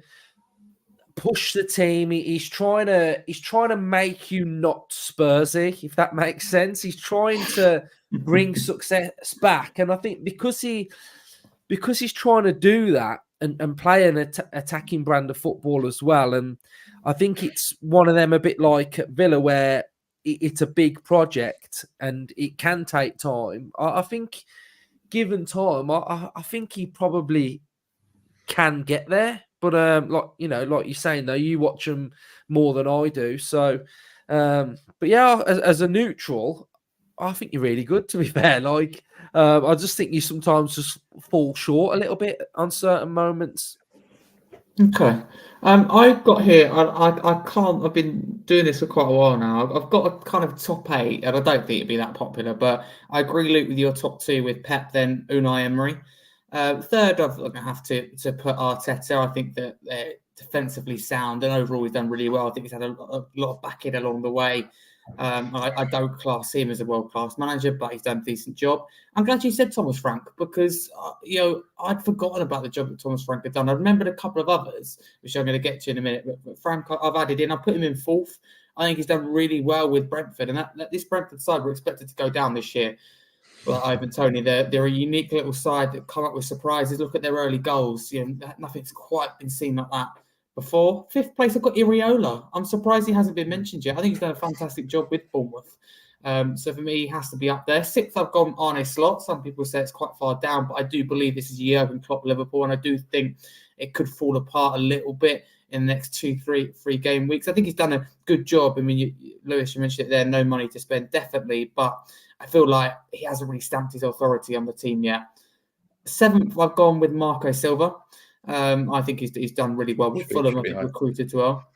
push the team. He's trying to make you not Spursy, if that makes sense. He's trying to bring success back, and I think because he's trying to do that and play an attacking brand of football as well. And I think it's one of them a bit like at Villa where it's a big project and it can take time. I think given time, I think he probably can get there. But like you're saying though, you watch them more than I do. So, but yeah, as a neutral, I think you're really good. To be fair, like I just think you sometimes just fall short a little bit on certain moments. Okay. I've got here. I can't. I've been doing this for quite a while now. I've got a kind of top eight, and I don't think it'd be that popular. But I agree, Luke, with your top two with Pep, then Unai Emery. Third, I'm going to have to put Arteta. I think that they're defensively sound, and overall he's done really well. I think he's had a lot of backing along the way. I don't class him as a world-class manager, but he's done a decent job. I'm glad you said Thomas Frank because, I'd forgotten about the job that Thomas Frank had done. I remembered a couple of others, which I'm going to get to in a minute. But Frank, I've added in. I put him in fourth. I think he's done really well with Brentford. And that this Brentford side were expected to go down this year. But Ivan Toney, they're a unique little side that come up with surprises. Look at their early goals. Nothing's quite been seen like that before. Fifth place, I've got Iriola. I'm surprised he hasn't been mentioned yet. I think he's done a fantastic job with Bournemouth. So for me, he has to be up there. Sixth, I've gone Arne Slot. Some people say it's quite far down, but I do believe this is Jurgen Klopp Liverpool, and I do think it could fall apart a little bit in the next three game weeks. I think he's done a good job. I mean, Lewis, you mentioned it there, no money to spend, definitely, but I feel like he hasn't really stamped his authority on the team yet. Seventh, I've gone with Marco Silva. I think he's done really well with Fulham. I think recruited well.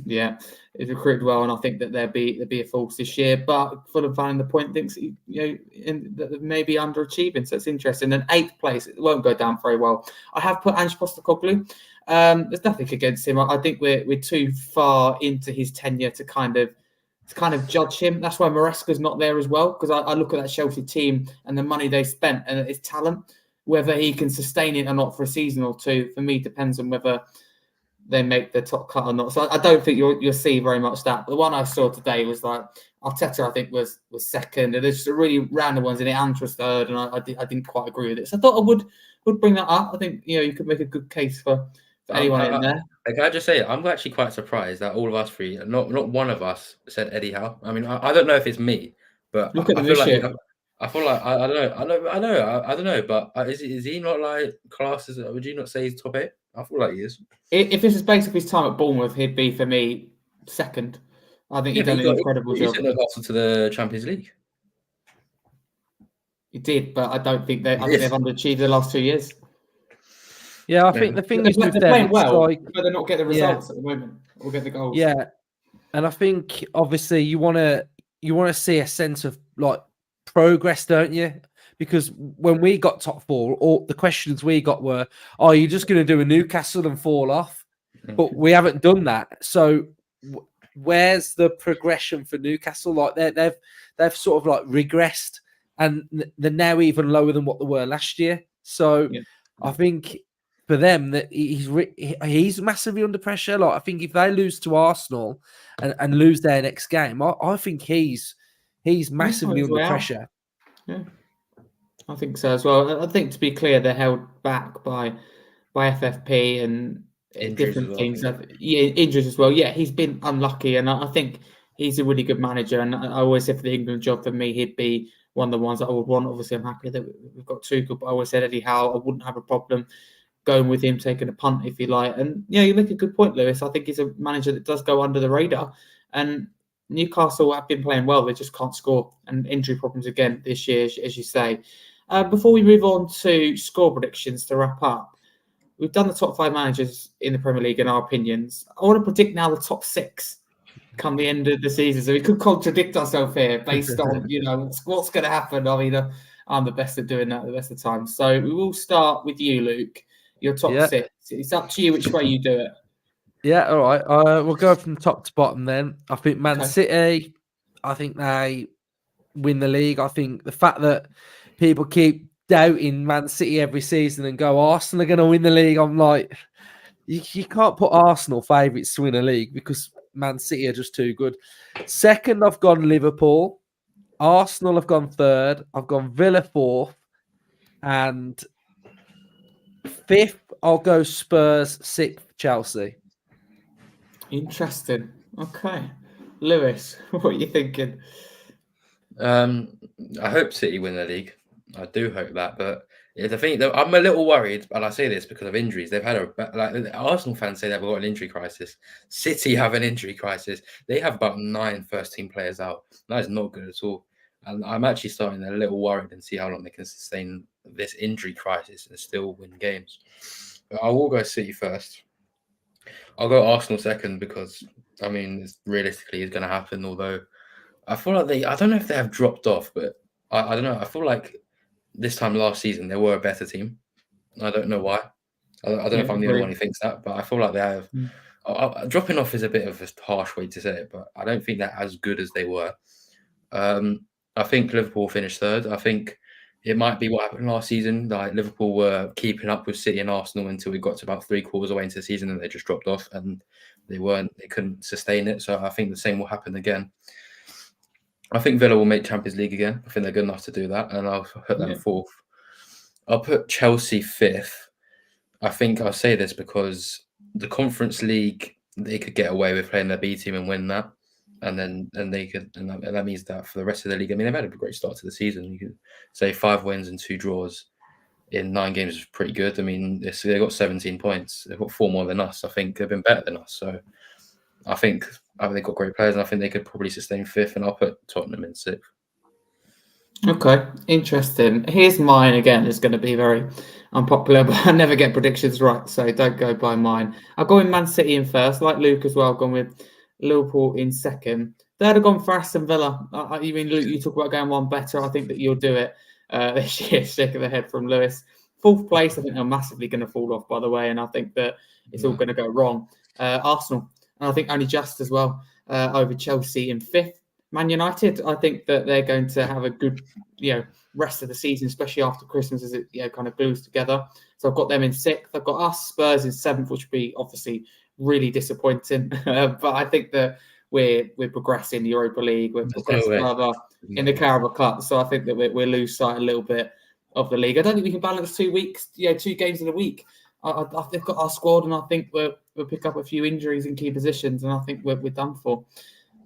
Yeah, he's recruited well, and I think that there'll be a force this year. But Fulham fan in the point thinks that maybe underachieving, so it's interesting. And eighth place, it won't go down very well. I have put Ange Postecoglou. There's nothing against him. I think we're too far into his tenure to kind of judge him. That's why Maresca's not there as well, because I look at that Chelsea team and the money they spent and his talent. Whether he can sustain it or not for a season or two, for me, depends on whether they make the top cut or not. So I don't think you'll see very much that. But the one I saw today was like Arteta, I think, was second. And there's just really random ones in it. Ant was third, and I didn't quite agree with it. So I thought I would bring that up. I think you could make a good case for anyone in there. Can I just say, I'm actually quite surprised that all of us three, not one of us, said Eddie Howe. I mean, I don't know if it's me, but Look at I the feel like mission. I feel like I don't know, but is he not like classes? Would you not say he's top 8? I feel like he is. If this is basically his time at Bournemouth, he'd be for me second. I think he's done an incredible job. He sent Newcastle to the Champions League. He did, but I don't think I think they've underachieved the last 2 years. Yeah, I think the thing is with they're them, playing well, like, but they're not getting the results at the moment or get the goals. Yeah, And I think obviously you want to see a sense of like progress, don't you? Because when we got top four, all the questions we got were, "Are you just going to do a Newcastle and fall off?" But we haven't done that. So where's the progression for Newcastle? Like they've sort of like regressed, and they're now even lower than what they were last year. So Yeah. I think for them that he's massively under pressure. Like I think if they lose to Arsenal and lose their next game, I think he's massively under pressure. Yeah, I think so as well. I think, to be clear, they're held back by FFP and Injuries different as well, things. Yeah, injuries as well. Yeah, he's been unlucky, and I think he's a really good manager. And I always said for the England job, for me, he'd be one of the ones that I would want. Obviously, I'm happy that we've got Tuchel, but I always said Eddie Howe, I wouldn't have a problem going with him, taking a punt if you like. And yeah, you make a good point, Lewis. I think he's a manager that does go under the radar. And Newcastle have been playing well; they just can't score, and injury problems again this year, as you say. Before we move on to score predictions to wrap up, we've done the top 5 managers in the Premier League in our opinions. I want to predict now the top 6 come the end of the season. So we could contradict ourselves here based on, what's going to happen. I mean, I'm the best at doing that the best of the time. So we will start with you, Luke. Your top 6. It's up to you which way you do it. Yeah, all right. We'll go from top to bottom then. I think Man City, I think they win the league. I think the fact that people keep doubting Man City every season and go, Arsenal are going to win the league. I'm like, you can't put Arsenal favourites to win a league because Man City are just too good. Second, I've gone Liverpool. Arsenal have gone third. I've gone Villa fourth. And fifth, I'll go Spurs, sixth, Chelsea. Interesting. Okay. Lewis, what are you thinking? I hope City win the league. I do hope that, but the thing, I'm a little worried, and I say this because of injuries. They've had Arsenal fans say they've got an injury crisis. City have an injury crisis. They have about 9 first-team players out. That is not good at all. And I'm actually starting a little worried and see how long they can sustain this injury crisis and still win games. But I will go City first. I'll go Arsenal second because, I mean, realistically, it's going to happen, although I feel like I don't know if they have dropped off, but I don't know. I feel like this time last season, they were a better team. I don't know why. I don't know if I'm the only one who thinks that, but I feel like they have. Dropping off is a bit of a harsh way to say it, but I don't think they're as good as they were. I think Liverpool finished third. I think it might be what happened last season. Like Liverpool were keeping up with City and Arsenal until we got to about 3/4 away into the season, and they just dropped off, and they couldn't sustain it. So I think the same will happen again. I think Villa will make Champions League again. I think they're good enough to do that, and I'll put them fourth. I'll put Chelsea fifth. I think I'll say this because the Conference League, they could get away with playing their B team and win that, and that means that for the rest of the league, I mean, they've had a great start to the season. You could say 5 wins and 2 draws in 9 games is pretty good. I mean, they've got 17 points. They've got 4 more than us. I think they've been better than us. So I think they've got great players, and I think they could probably sustain fifth, and I'll put Tottenham in sixth. Okay, interesting. Here's mine again. It's going to be very unpopular, but I never get predictions right, so don't go by mine. I'll go with Man City in first, like Luke as well. I've gone with Liverpool in second. Third, I've gone for Aston Villa. You mean, Luke, you talk about going one better. I think that you'll do it this year. Shake of the head from Lewis. Fourth place, I think they're massively going to fall off, by the way, and I think that it's all going to go wrong. Arsenal, and I think only just as well over Chelsea in fifth. Man United, I think that they're going to have a good, rest of the season, especially after Christmas, as it kind of glues together. So I've got them in sixth. I've got us, Spurs in seventh, which would be obviously really disappointing. But I think that we're progressing the Europa League. We're progressing further in the Carabao Cup. So I think that we'll lose sight a little bit of the league. I don't think we can balance 2 weeks, 2 games in a week. They've got our squad, and I think we'll pick up a few injuries in key positions, and I think we're done for.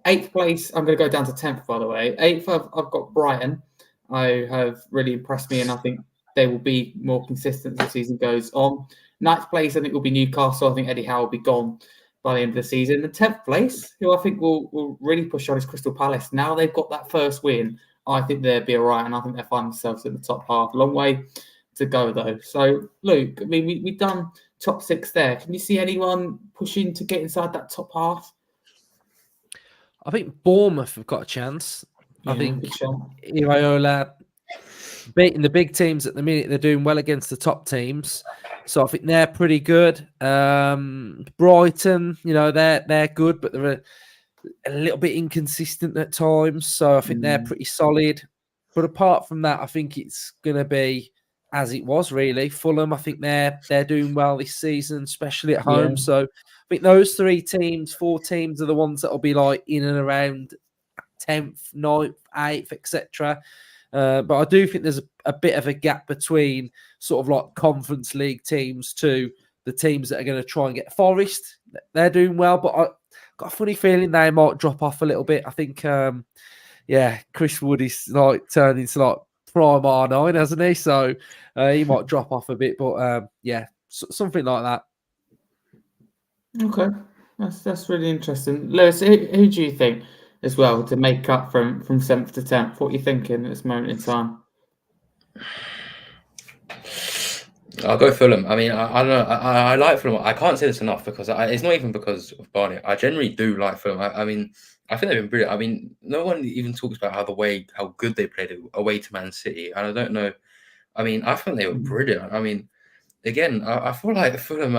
8th place, I'm going to go down to 10th, by the way. 8th, I've got Brighton. I have really impressed me, and I think they will be more consistent as the season goes on. 9th place, I think, will be Newcastle. I think Eddie Howe will be gone by the end of the season. And 10th place, who I think will really push on, is Crystal Palace. Now they've got that first win, I think they'll be all right, and I think they'll find themselves in the top half. Long way to go, though. So, Luke, I mean, we've done top 6 there. Can you see anyone pushing to get inside that top half? I think Bournemouth have got a chance. I Yeah, think good shout. Iraola beating the big teams at the minute, they're doing well against the top teams. So I think they're pretty good. Brighton, they're good, but they're a little bit inconsistent at times. So I think they're pretty solid. But apart from that, I think it's gonna be as it was really. Fulham, I think they're doing well this season, especially at home. Yeah. So I think those 4 teams are the ones that'll be like in and around 10th, 9th, 8th, etc. But I do think there's a bit of a gap between sort of like Conference League teams to the teams that are going to try and get Forest. They're doing well, but I got a funny feeling they might drop off a little bit. I think, Chris Wood is like turned into like prime R9, hasn't he? So he might drop off a bit, but something like that. Okay, that's really interesting. Lewis, who do you think as well to make up from 7th to 10th? What are you thinking at this moment in time? I'll go Fulham. I mean, I don't know. I like Fulham. I can't say this enough because it's not even because of Barney. I generally do like Fulham. I mean, I think they've been brilliant. I mean, no one even talks about how good they played away to Man City, and I don't know. I mean, I think they were brilliant. I mean, again, I feel like Fulham.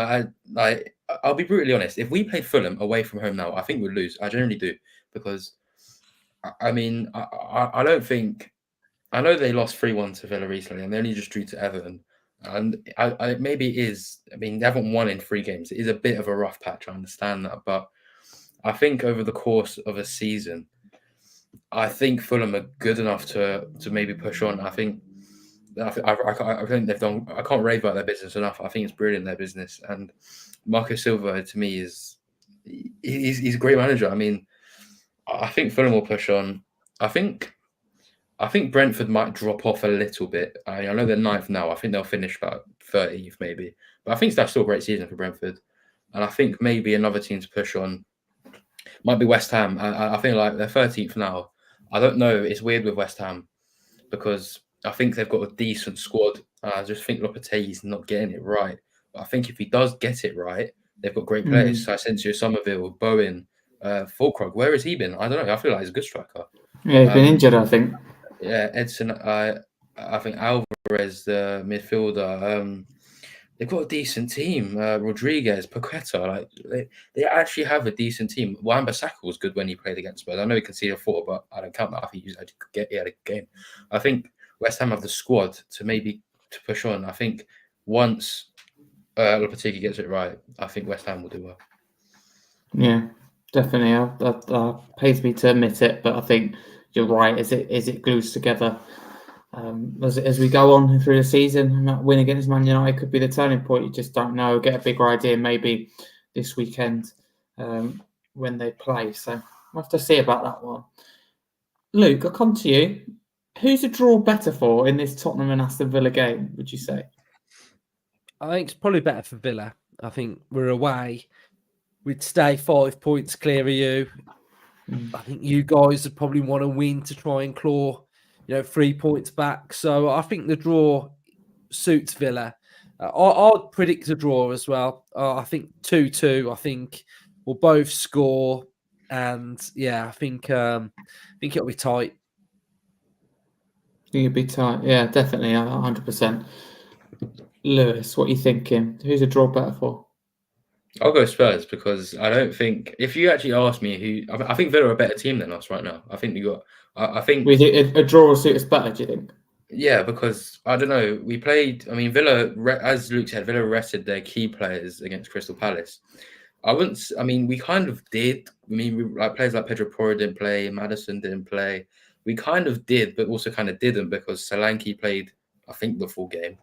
I'll be brutally honest. If we played Fulham away from home now, I think we'd lose. I generally do because, I mean, I don't think. I know they lost 3-1 to Villa recently, and they only just drew to Everton. And maybe it is. I mean, they haven't won in 3 games. It is a bit of a rough patch. I understand that, but I think over the course of a season, I think Fulham are good enough to maybe push on. I think they've done. I can't rave about their business enough. I think it's brilliant, their business. And Marco Silva to me he's a great manager. I mean, I think Fulham will push on. I think Brentford might drop off a little bit. I know they're 9th now. I think they'll finish about 30th maybe. But I think that's still a great season for Brentford. And I think maybe another team to push on might be West Ham. I feel like they're 13th now. I don't know. It's weird with West Ham because I think they've got a decent squad. I just think Lopetegui's not getting it right. But I think if he does get it right, they've got great players. Asensio, Somerville, Bowen, Fulkrug. Where has he been? I don't know. I feel like he's a good striker. Yeah, he's been injured, I think. Yeah, Edson. I think Alvarez, the midfielder. They've got a decent team. Rodriguez, Paqueta. Like they actually have a decent team. Wan-Bissaka was good when he played against Spurs. I know he conceded 4, but I don't count that. I think he had a game. I think West Ham have the squad to push on. I think once Lopetegui gets it right, I think West Ham will do well. Yeah, definitely. That pains me to admit it, but I think you're right. As it glues together, as we go on through the season, and that win against Man United could be the turning point. You just don't know. Get a bigger idea maybe this weekend when they play. So we'll have to see about that one. Luke, I'll come to you. Who's a draw better for in this Tottenham and Aston Villa game, would you say? I think it's probably better for Villa. I think we're away. We'd stay 5 points clear of you. I think you guys would probably want to win to try and claw, 3 points back. So I think the draw suits Villa. I'd predict a draw as well. I think 2-2. I think we'll both score, and I think it'll be tight. Think it'd be tight. Yeah, definitely, 100%. Lewis, what are you thinking? Who's a draw better for? I'll go Spurs because I don't think if you actually ask me I think Villa are a better team than us right now. I think I think a draw will suit us better. Do you think? Yeah, because I don't know. We played. I mean, Villa, as Luke said, Villa rested their key players against Crystal Palace. I mean, we kind of did. I mean, players like Pedro Porro didn't play. Maddison didn't play. We kind of did, but also kind of didn't because Solanke played, I think, the full game.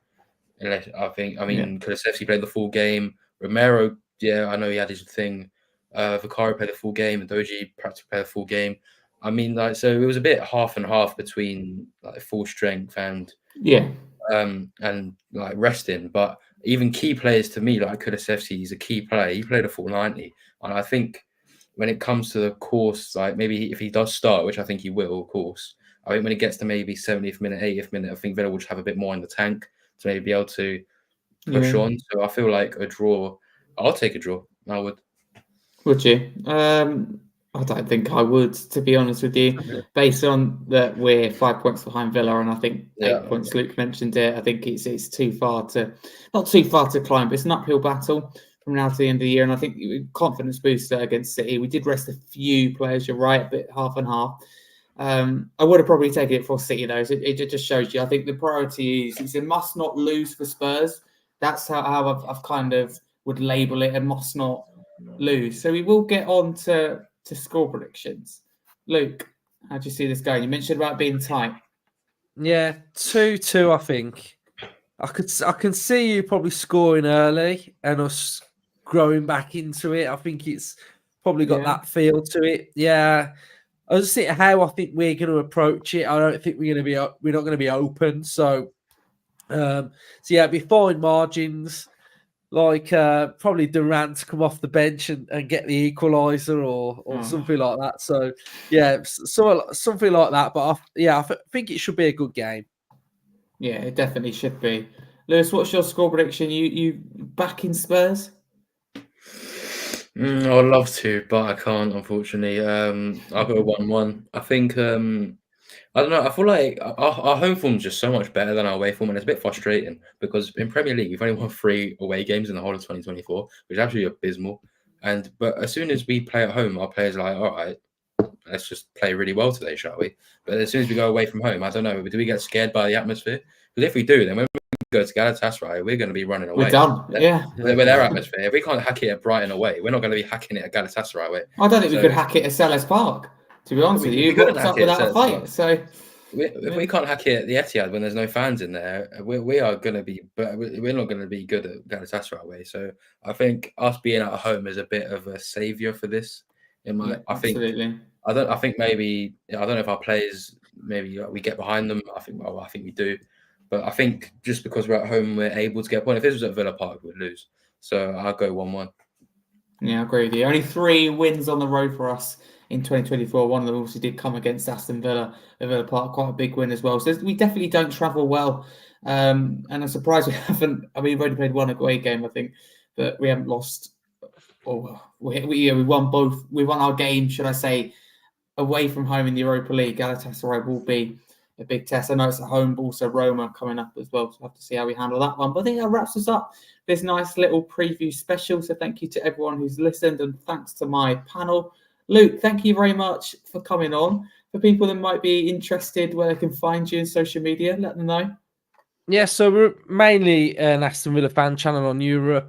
Kulusevski played the full game. Romero, I know he had his thing. Vicario played the full game, and Doji practically played the full game. I mean, so it was a bit half and half between full strength and resting. But even key players to me, like Kulusevski, he's a key player. He played a full 90, and I think when it comes to the course, like maybe if he does start, which I think he will, of course. I think when it gets to maybe 70th minute, 80th minute, I think Villa will just have a bit more in the tank to maybe be able to push on. So I feel like a draw. I'll take a draw. I would. Would you? I I don't think I would, to be honest with you, based on that we're 5 points behind Villa, and I think 8 points. Luke mentioned it. I think it's not too far to climb, but it's an uphill battle from now to the end of the year. And I think confidence booster against City. We did rest a few players. You're right, a bit half and half. I would have probably taken it for City though. So it just shows you. I think the priority is a must not lose for Spurs. That's how I've kind of would label it, a must not lose. So we will get on to score predictions. Luke, how do you see this going? You mentioned about being tight. Yeah, 2-2. I think I can see you probably scoring early and us growing back into it. I think it's probably got that feel to it. Yeah. I was just thinking how I think we're going to approach it. I don't think we're not going to be open. So yeah, it'd be fine margins. Like probably Durant come off the bench and get the equaliser or something like that. So yeah, something like that. But I think it should be a good game. Yeah, it definitely should be. Lewis, what's your score prediction? You back in Spurs? I would love to, but I can't, unfortunately. I'll go 1-1. I think I don't know. I feel like our home form is just so much better than our away form, and it's a bit frustrating because in Premier League we've only won 3 away games in the whole of 2024, which is absolutely abysmal. But as soon as we play at home, our players are like, all right, let's just play really well today, shall we? But as soon as we go away from home, I don't know. Do we get scared by the atmosphere? Because if we do, then when we go to Galatasaray, we're going to be running away. We're done. Yeah. With their atmosphere, if we can't hack it at Brighton away, we're not going to be hacking it at Galatasaray away. I don't think we could hack it at Selhurst Park. To be honest with you, couldn't hack it without a fight. So if we can't hack it at the Etihad when there's no fans in there, we are going to be, but we're not going to be good at Galatasaray away. So I think us being at home is a bit of a saviour for this. Absolutely. I think maybe I don't know if our players maybe we get behind them. I think we do, but I think just because we're at home, we're able to get a point. If this was at Villa Park, we'd lose. So I'll go 1-1. Yeah, I agree with you. Only 3 wins on the road for us in 2024. One of them obviously did come against Aston Villa at Villa Park, quite a big win as well. So we definitely don't travel well. And I'm surprised we haven't. I mean, we've only played 1 away game, I think, but we haven't lost. Or we won both. We won our game, should I say, away from home in the Europa League. Galatasaray will be a big test. I know it's at home, but also Roma coming up as well. So we'll have to see how we handle that one. But I think that wraps us up. This nice little preview special. So thank you to everyone who's listened, and thanks to my panel. Luke, thank you very much for coming on. For people that might be interested where they can find you in social media, let them know. Yeah, so we're mainly an Aston Villa fan channel on YouTube.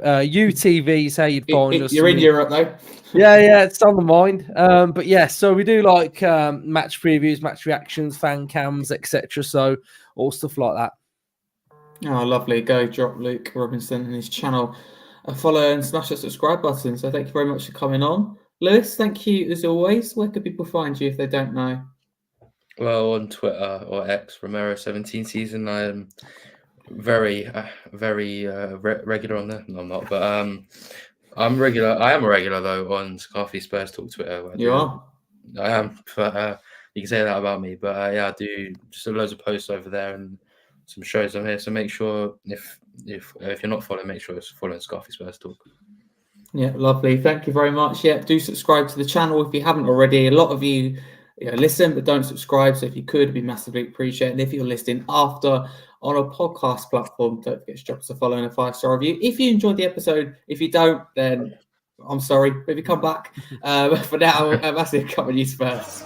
UTV is how you'd find us. You're in Europe though. Yeah, it's on the mind. But yeah, so we do like match previews, match reactions, fan cams, etc. So all stuff like that. Oh, lovely. Go drop Luke Robinson and his channel a follow and smash that subscribe button. So thank you very much for coming on. Lewis, thank you as always. Where can people find you if they don't know? Well, on Twitter or X, Romero17 season. I am very regular on there. No, I'm not, but I'm regular. I am a regular though on Scarfe Spurs Talk Twitter. You are. I am, but you can say that about me. But yeah, I do just loads of posts over there and some shows on here. So make sure if you're not following, make sure you're following Scarfe Spurs Talk. Yeah, lovely. Thank you very much. Yeah, do subscribe to the channel if you haven't already. A lot of you listen but don't subscribe. So if you could, it'd be massively appreciated. And if you're listening after on a podcast platform, don't forget to drop us a follow and a 5-star review. If you enjoyed the episode, if you don't, then I'm sorry. Maybe come back. For now, a massive cover you Spurs.